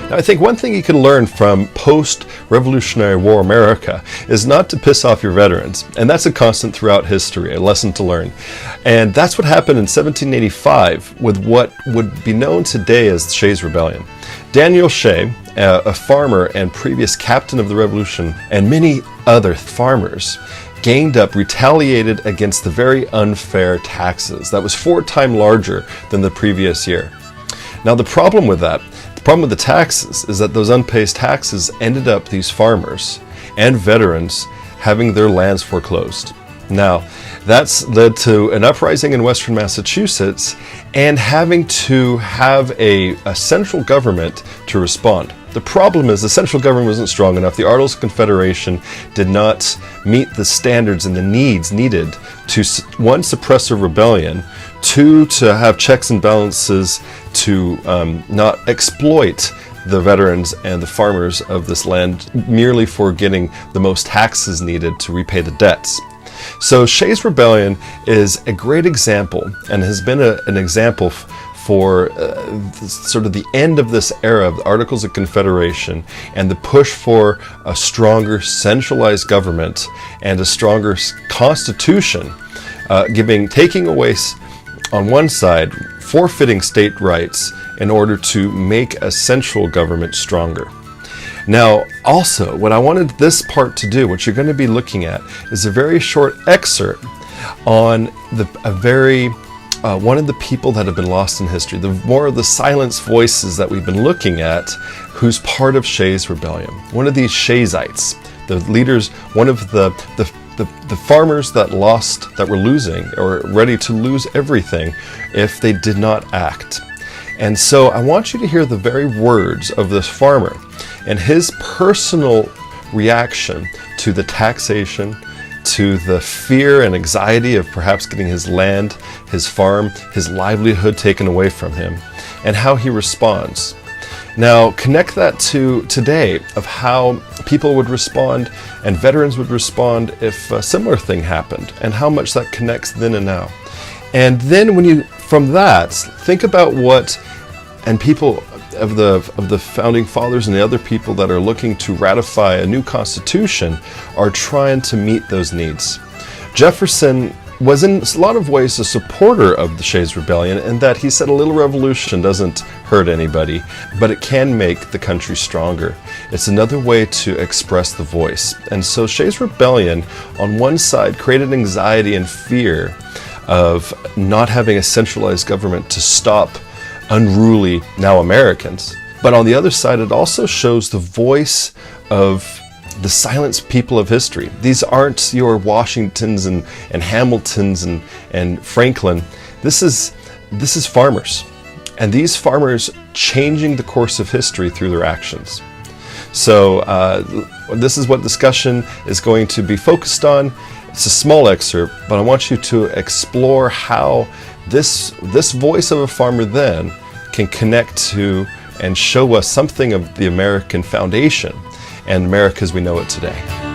Now, I think one thing you can learn from post-Revolutionary War America is not to piss off your veterans. And that's a constant throughout history, a lesson to learn. And that's what happened in 1785 with what would be known today as Shay's Rebellion. Daniel Shay, a farmer and previous captain of the Revolution, and many other farmers ganged up, retaliated against the very unfair taxes that was 4 times larger than the previous year. Now, the problem with the taxes is that those unpaid taxes ended up these farmers and veterans having their lands foreclosed. Now, that's led to an uprising in Western Massachusetts and having to have a central government to respond. The problem is the central government wasn't strong enough. The Articles of Confederation did not meet the standards and the needs needed to, 1, suppress a rebellion, 2, to have checks and balances to not exploit the veterans and the farmers of this land merely for getting the most taxes needed to repay the debts. So Shay's Rebellion is a great example and has been an example for sort of the end of this era of the Articles of Confederation and the push for a stronger centralized government and a stronger constitution, taking away on one side forfeiting state rights in order to make a central government stronger. Now, also, what I wanted this part to do, what you're going to be looking at, is a very short excerpt on one of the people that have been lost in history, more of the silenced voices that we've been looking at, who's part of Shay's Rebellion. One of these Shayites, the leaders, one of the farmers that were losing or ready to lose everything if they did not act. And so I want you to hear the very words of this farmer and his personal reaction to the taxation, to the fear and anxiety of perhaps getting his land, his farm, his livelihood taken away from him, and how he responds. Now, connect that to today of how people would respond and veterans would respond if a similar thing happened, and how much that connects then and now. And then from that, think about what, and people of the founding fathers and the other people that are looking to ratify a new constitution are trying to meet those needs. Jefferson was in a lot of ways a supporter of the Shay's Rebellion in that he said a little revolution doesn't hurt anybody, but it can make the country stronger. It's another way to express the voice. And so Shay's Rebellion on one side created anxiety and fear of not having a centralized government to stop unruly now Americans. But on the other side, it also shows the voice of the silenced people of history. These aren't your Washingtons and Hamiltons and Franklin. This is farmers. And these farmers changing the course of history through their actions. So this is what discussion is going to be focused on. It's a small excerpt, but I want you to explore how this voice of a farmer then can connect to and show us something of the American foundation and America as we know it today.